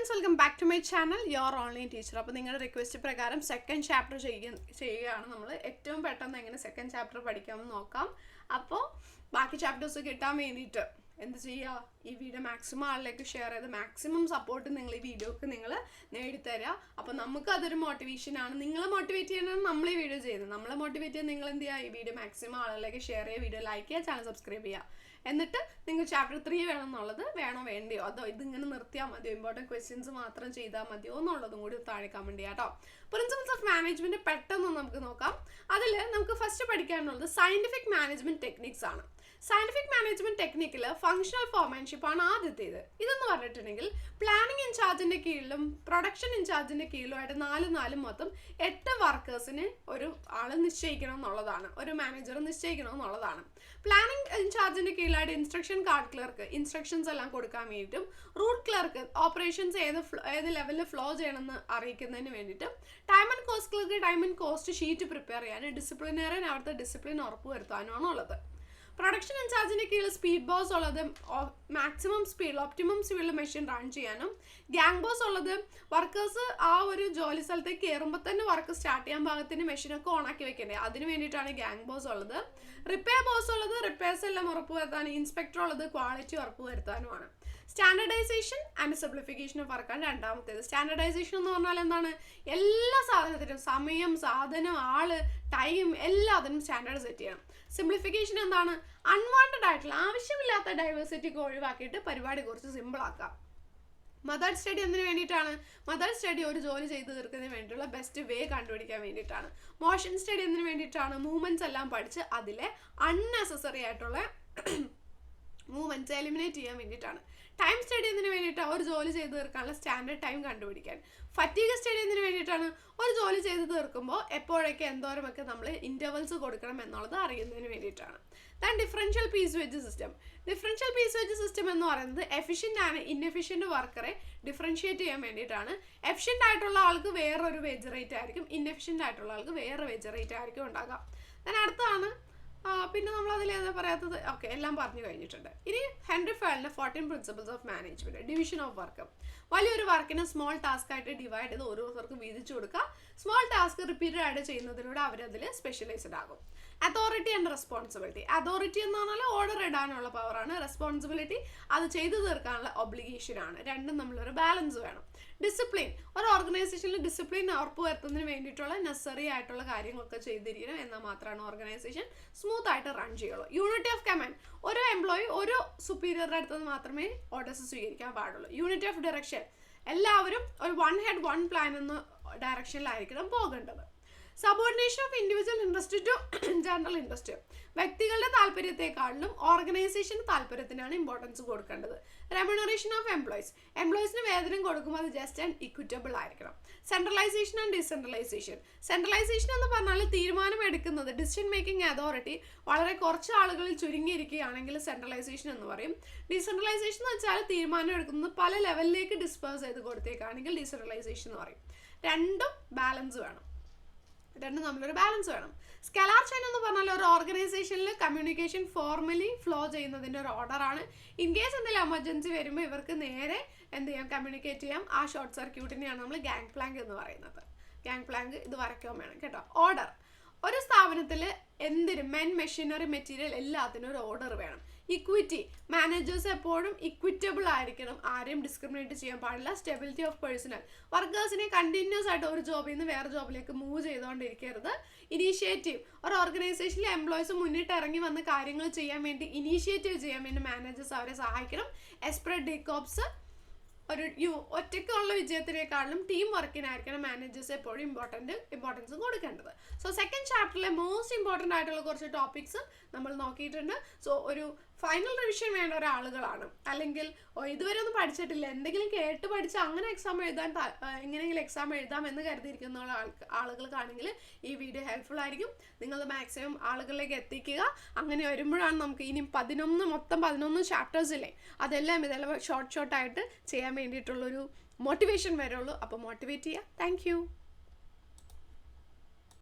Friends, welcome back to my channel your online teacher. അപ്പോൾ നിങ്ങളുടെ request പ്രകാരം second chapter ചെയ്യുകയാണ്. നമ്മൾ ഏറ്റവും പെട്ടെന്ന് എങ്ങനെ സെക്കൻഡ് ചാപ്റ്റർ പഠിക്കാമെന്ന് നോക്കാം. അപ്പോൾ ബാക്കി ചാപ്റ്റേഴ്സ് കിട്ടാൻ വേണ്ടിയിട്ട് എന്ത് ചെയ്യുക, ഈ വീഡിയോ മാക്സിമം ആളിലേക്ക് ഷെയർ ചെയ്ത് മാക്സിമം സപ്പോർട്ട് നിങ്ങൾ ഈ വീഡിയോക്ക് നിങ്ങൾ നേടിത്തരിക. അപ്പോൾ നമുക്ക് അതൊരു മോട്ടിവേഷനാണ്. നിങ്ങളെ മോട്ടിവേറ്റ് ചെയ്യാനാണ് നമ്മൾ ഈ വീഡിയോ ചെയ്യുന്നത്. നമ്മളെ മോട്ടിവേറ്റ് ചെയ്യാൻ നിങ്ങൾ എന്ത് ചെയ്യുക, ഈ വീഡിയോ മാക്സിമം ആളുകളിലേക്ക് ഷെയർ ചെയ്യുക, വീഡിയോ ലൈക്ക് ചെയ്യുക, ചാനൽ സബ്സ്ക്രൈബ് ചെയ്യുക. എന്നിട്ട് നിങ്ങൾ ചാപ്റ്റർ 3 വേണമെന്നുള്ളത് വേണോ വേണ്ടിയോ, അതോ ഇതിങ്ങനെ നിർത്തിയാൽ മതിയോ, ഇമ്പോർട്ടൻറ്റ് ക്വസ്റ്റ്യൻസ് മാത്രം ചെയ്താൽ മതിയോ എന്നുള്ളതും കൂടി താഴെ കമൻറ്റ് ചെയ്യാം കേട്ടോ. പ്രിൻസിപ്പിൾസ് ഓഫ് മാനേജ്മെൻറ്റ് പെട്ടെന്ന് നമുക്ക് നോക്കാം. അതിൽ നമുക്ക് ഫസ്റ്റ് പഠിക്കാനുള്ളത് സയൻറ്റിഫിക് മാനേജ്മെൻറ്റ് ടെക്നിക്സ് ആണ്. സയൻറ്റിഫിക് മാനേജ്മെൻറ്റ് ടെക്നിക്കിൽ ഫങ്ഷണൽ ഫോർമാൻഷിപ്പ് ആണ് ആദ്യത്തേത്. ഇതെന്ന് പറഞ്ഞിട്ടുണ്ടെങ്കിൽ പ്ലാനിങ് ഇൻചാർജിൻ്റെ കീഴിലും പ്രൊഡക്ഷൻ ഇൻചാർജിൻ്റെ കീഴിലുമായിട്ട് 4 മൊത്തം 8 വർക്കേഴ്സിന് ഒരു ആൾ നിശ്ചയിക്കണം എന്നുള്ളതാണ്, ഒരു മാനേജർ നിശ്ചയിക്കണം എന്നുള്ളതാണ്. പ്ലാനിങ് ഇൻചാർജിൻ്റെ കീഴിലായിട്ട് ഇൻസ്ട്രക്ഷൻ കാർഡ് ക്ലർക്ക് ഇൻസ്ട്രക്ഷൻസ് എല്ലാം കൊടുക്കാൻ വേണ്ടിയിട്ടും, റൂട്ട് ക്ലർക്ക് ഓപ്പറേഷൻസ് ഏത് ലെവലിൽ ഫ്ലോ ചെയ്യണമെന്ന് അറിയിക്കുന്നതിന് വേണ്ടിയിട്ടും, time and cost clerk time and cost sheet prepare ചെയ്യാനും, ഡിസിപ്ലിനറിയൻ അവിടുത്തെ ഡിസിപ്ലിൻ ഉറപ്പുവരുത്താനുമാണ് ഉള്ളത്. പ്രൊഡക്ഷൻ ഇൻചാർജിൻ്റെ കീഴിൽ സ്പീഡ് ബോസ് ഉള്ളത് മാക്സിമം സ്പീഡിൽ ഒപ്റ്റിമം സ്പീഡിൽ മെഷീൻ റൺ ചെയ്യാനും, ഗ്യാങ് ബോസ് ഉള്ളത് വർക്കേഴ്സ് ആ ഒരു ജോലി സ്ഥലത്തേക്ക് കയറുമ്പോൾ തന്നെ വർക്ക് സ്റ്റാർട്ട് ചെയ്യാൻ പാകത്തിന് മെഷീനൊക്കെ ഓണാക്കി വെക്കേണ്ടത്, അതിന് വേണ്ടിയിട്ടാണ് ഗ്യാങ് ബോസ് ഉള്ളത്. റിപ്പയർ ബോസ് ഉള്ളത് റിപ്പയർസ് എല്ലാം ഉറപ്പുവരുത്താനും, ഇൻസ്പെക്ടർ ഉള്ളത് ക്വാളിറ്റി ഉറപ്പുവരുത്താനുമാണ്. സ്റ്റാൻഡർഡൈസേഷൻ ആൻഡ് സിംപ്ലിഫിക്കേഷൻ ഓഫ് വർക്കാണ് രണ്ടാമത്തേത്. സ്റ്റാൻഡർഡൈസേഷൻ എന്ന് പറഞ്ഞാൽ എന്താണ്, എല്ലാ സാധനത്തിനും സമയം, സാധനം, ആള്, ടൈം എല്ലാത്തിനും സ്റ്റാൻഡേർഡ് സെറ്റ് ചെയ്യണം. സിംപ്ലിഫിക്കേഷൻ എന്താണ്, അൺവാണ്ടഡ് ആയിട്ടുള്ള ആവശ്യമില്ലാത്ത ഡൈവേഴ്സിറ്റിക്ക് ഒഴിവാക്കിയിട്ട് പരിപാടി കുറച്ച് സിമ്പിൾ ആക്കാം. മെത്തേഡ് സ്റ്റഡി എന്തിനു വേണ്ടിയിട്ടാണ്, മെത്തേഡ് സ്റ്റഡി ഒരു ജോലി ചെയ്ത് തീർക്കുന്നതിന് വേണ്ടിയിട്ടുള്ള ബെസ്റ്റ് വേ കണ്ടുപിടിക്കാൻ വേണ്ടിയിട്ടാണ്. മോഷൻ സ്റ്റഡി എന്തിനു വേണ്ടിയിട്ടാണ്, മൂവ്മെന്റ്സ് എല്ലാം പഠിച്ച് അതിലെ അൺനെസസറി ആയിട്ടുള്ള മൂവ്മെന്റ്സ് എലിമിനേറ്റ് ചെയ്യാൻ വേണ്ടിയിട്ടാണ്. ടൈം സ്റ്റഡി എന്തിനു വേണ്ടിയിട്ടാണ്, ഒരു ജോലി ചെയ്ത് തീർക്കാനുള്ള സ്റ്റാൻഡേർഡ് ടൈം കണ്ടുപിടിക്കാൻ. ഫറ്റീഗ് സ്റ്റഡി എന്തിനു വേണ്ടിയിട്ടാണ്, ഒരു ജോലി ചെയ്ത് തീർക്കുമ്പോൾ എപ്പോഴൊക്കെ എന്തോരമൊക്കെ നമ്മൾ ഇൻ്റർവൽസ് കൊടുക്കണം എന്നുള്ളത് അറിയുന്നതിന് വേണ്ടിയിട്ടാണ്. Then differential piece wage system. Differential piece wage system എന്ന് പറയുന്നത് എഫിഷ്യൻ്റ് ആണ് ഇൻഎഫിഷ്യൻ്റ് വർക്കറെ ഡിഫറൻഷിയേറ്റ് ചെയ്യാൻ വേണ്ടിയിട്ടാണ്. എഫിഷ്യൻ്റ് ആയിട്ടുള്ള ആൾക്ക് വേറൊരു വേജ് റേറ്റ് ആയിരിക്കും, ഇൻഎഫിഷ്യൻ്റ് ആയിട്ടുള്ള ആൾക്ക് വേറെ വേജ് റേറ്റ് ആയിരിക്കും ഉണ്ടാകാം. ദാൻ അടുത്താണ് പിന്നെ നമ്മൾ അതിൽ ഏതാ പറയാത്തത്, ഓക്കെ എല്ലാം പറഞ്ഞു കഴിഞ്ഞിട്ടുണ്ട്. ഇനി ഹെൻറി ഫയലിൻ്റെ 14 principles of management, division of work. വലിയൊരു വർക്കിനെ സ്മോൾ ടാസ്ക് ആയിട്ട് ഡിവൈഡ് ചെയ്ത് ഓരോരുത്തർക്കും വീതിച്ചു കൊടുക്കുക. സ്മോൾ ടാസ്ക് റിപ്പീറ്റഡ് ആയിട്ട് ചെയ്യുന്നതിലൂടെ അവരതിൽ സ്പെഷ്യലൈസ്ഡ് ആകും. Authority and responsibility. അതോറിറ്റി എന്ന് പറഞ്ഞാൽ ഓർഡർ ഇടാനുള്ള പവറാണ്, റെസ്പോൺസിബിലിറ്റി അത് ചെയ്തു തീർക്കാനുള്ള ഒബ്ലിഗേഷൻ ആണ്. രണ്ടും നമ്മളൊരു ബാലൻസ് വേണം. ഡിസിപ്ലിൻ, ഒരു ഓർഗനൈസേഷനിൽ ഡിസിപ്ലിൻ ഉറപ്പുവരുത്തുന്നതിന് വേണ്ടിയിട്ടുള്ള നെസസറി ആയിട്ടുള്ള കാര്യങ്ങളൊക്കെ ചെയ്തിരിക്കണം, എന്നാൽ മാത്രമാണ് ഓർഗനൈസേഷൻ സ്മൂത്ത് ആയിട്ട് റൺ ചെയ്യുള്ളൂ. യൂണിറ്റി ഓഫ് കമാൻഡ്, ഒരു എംപ്ലോയി ഒരു സുപ്പീരിയറുടെ അടുത്ത് നിന്ന് മാത്രമേ ഓർഡേഴ്സ് സ്വീകരിക്കാൻ പാടുള്ളൂ. യൂണിറ്റി ഓഫ് ഡയറക്ഷൻ, എല്ലാവരും ഒരു വൺ ഹെഡ് വൺ പ്ലാൻ എന്ന ഡയറക്ഷനിലായിരിക്കണം പോകേണ്ടത്. Subordination of individual interest to general interest, വ്യക്തികളുടെ താല്പര്യത്തെക്കാളിലും ഓർഗനൈസേഷൻ താല്പര്യത്തിനാണ് ഇമ്പോർട്ടൻസ് കൊടുക്കേണ്ടത്. റെമ്യൂണറേഷൻ ഓഫ് എംപ്ലോയീസ്, എംപ്ലോയീസിന് വേതനം കൊടുക്കുമ്പോൾ അത് ജസ്റ്റ് ആൻഡ് ഇക്വിറ്റബിൾ ആയിരിക്കണം. Centralisation and decentralisation. സെൻട്രലൈസേഷൻ എന്ന് പറഞ്ഞാൽ തീരുമാനം എടുക്കുന്നത്, ഡിസിഷൻ മേക്കിംഗ് അതോറിറ്റി വളരെ കുറച്ച് ആളുകളിൽ ചുരുങ്ങിയിരിക്കുകയാണെങ്കിൽ സെൻട്രലൈസേഷൻ എന്ന് പറയും. ഡീസെൻട്രലൈസേഷൻ എന്ന് വെച്ചാൽ തീരുമാനം എടുക്കുന്നത് പല ലെവലിലേക്ക് ഡിസ്പേഴ്സ് ചെയ്ത് കൊടുത്തേക്കാണെങ്കിൽ ഡീസെൻട്രലൈസേഷൻ എന്ന് പറയും. രണ്ടും ബാലൻസ് വേണം, രണ്ടും നമ്മളൊരു ബാലൻസ് വേണം. സ്കെലാർ ചെയിൻ എന്ന് പറഞ്ഞാൽ ഒരു ഓർഗനൈസേഷനിൽ കമ്മ്യൂണിക്കേഷൻ ഫോർമലി ഫ്ലോ ചെയ്യുന്നതിൻ്റെ ഒരു ഓർഡറാണ്. ഇൻ കേസ് എന്തെങ്കിലും എമർജൻസി വരുമ്പോൾ ഇവർക്ക് നേരെ എന്ത് ചെയ്യാം, കമ്മ്യൂണിക്കേറ്റ് ചെയ്യാം. ആ ഷോർട്ട് സർക്യൂട്ടിനെയാണ് നമ്മൾ ഗാങ് പ്ലാങ്ക് എന്ന് പറയുന്നത്. ഗാങ് പ്ലാങ്ക് ഇത് വരയ്ക്കാൻ വേണം കേട്ടോ. ഓർഡർ, ഒരു സ്ഥാപനത്തിൽ എന്തിനും മെൻ, മെഷീനറി, മെറ്റീരിയൽ എല്ലാത്തിനും ഒരു ഓർഡർ വേണം. ഇക്വിറ്റി, മാനേജേഴ്സ് എപ്പോഴും ഇക്വിറ്റബിൾ ആയിരിക്കണം, ആരെയും ഡിസ്ക്രിമിനേറ്റ് ചെയ്യാൻ പാടില്ല. സ്റ്റെബിലിറ്റി ഓഫ് പേഴ്സണൽ, വർക്കേഴ്സിനെ കണ്ടിന്യൂസ് ആയിട്ട് ഒരു ജോബിൽ നിന്ന് വേറെ ജോബിലേക്ക് മൂവ് ചെയ്തുകൊണ്ടിരിക്കരുത്. ഇനീഷ്യേറ്റീവ്, ഒരു ഓർഗനൈസേഷനിലെ എംപ്ലോയീസ് മുന്നിട്ട് ഇറങ്ങി വന്ന് കാര്യങ്ങൾ ചെയ്യാൻ വേണ്ടി ഇനീഷ്യേറ്റീവ് ചെയ്യാൻ വേണ്ടി മാനേജേഴ്സ് അവരെ സഹായിക്കണം. എസ്പ്രെഡ് ഡികോപ്സ്, ഒരു ഒറ്റയ്ക്കുള്ള വിജയത്തിനേക്കാളും ടീം വർക്കിനായിരിക്കണം മാനേജേഴ്സ് എപ്പോഴും ഇമ്പോർട്ടൻസ് കൊടുക്കേണ്ടത്. സോ സെക്കൻഡ് ചാപ്റ്ററിലെ മോസ്റ്റ് ഇമ്പോർട്ടൻ്റ് ആയിട്ടുള്ള കുറച്ച് ടോപ്പിക്സ് നമ്മൾ നോക്കിയിട്ടുണ്ട്. സോ ഒരു ഫൈനൽ റിവിഷൻ വേണ്ട ഒരാളുകളാണ്, അല്ലെങ്കിൽ ഇതുവരെ ഒന്നും പഠിച്ചിട്ടില്ല, എന്തെങ്കിലും കേട്ട് പഠിച്ച് അങ്ങനെ എക്സാം എഴുതാൻ എങ്ങനെയെങ്കിലും എക്സാം എഴുതാം എന്ന് കരുതിയിരിക്കുന്ന ആളുകൾക്കാണെങ്കിൽ ഈ വീഡിയോ ഹെൽപ്ഫുൾ ആയിരിക്കും. നിങ്ങൾ മാക്സിമം ആളുകളിലേക്ക് എത്തിക്കുക. അങ്ങനെ വരുമ്പോഴാണ് നമുക്ക് ഇനി മൊത്തം 11 ചാപ്റ്റേഴ്സ് ഇല്ലേ, അതെല്ലാം ഷോർട്ടായിട്ട് ചെയ്യാൻ വേണ്ടിയിട്ടുള്ളൊരു മോട്ടിവേഷൻ വരുള്ളൂ. അപ്പോൾ മോട്ടിവേറ്റ് ചെയ്യുക. താങ്ക്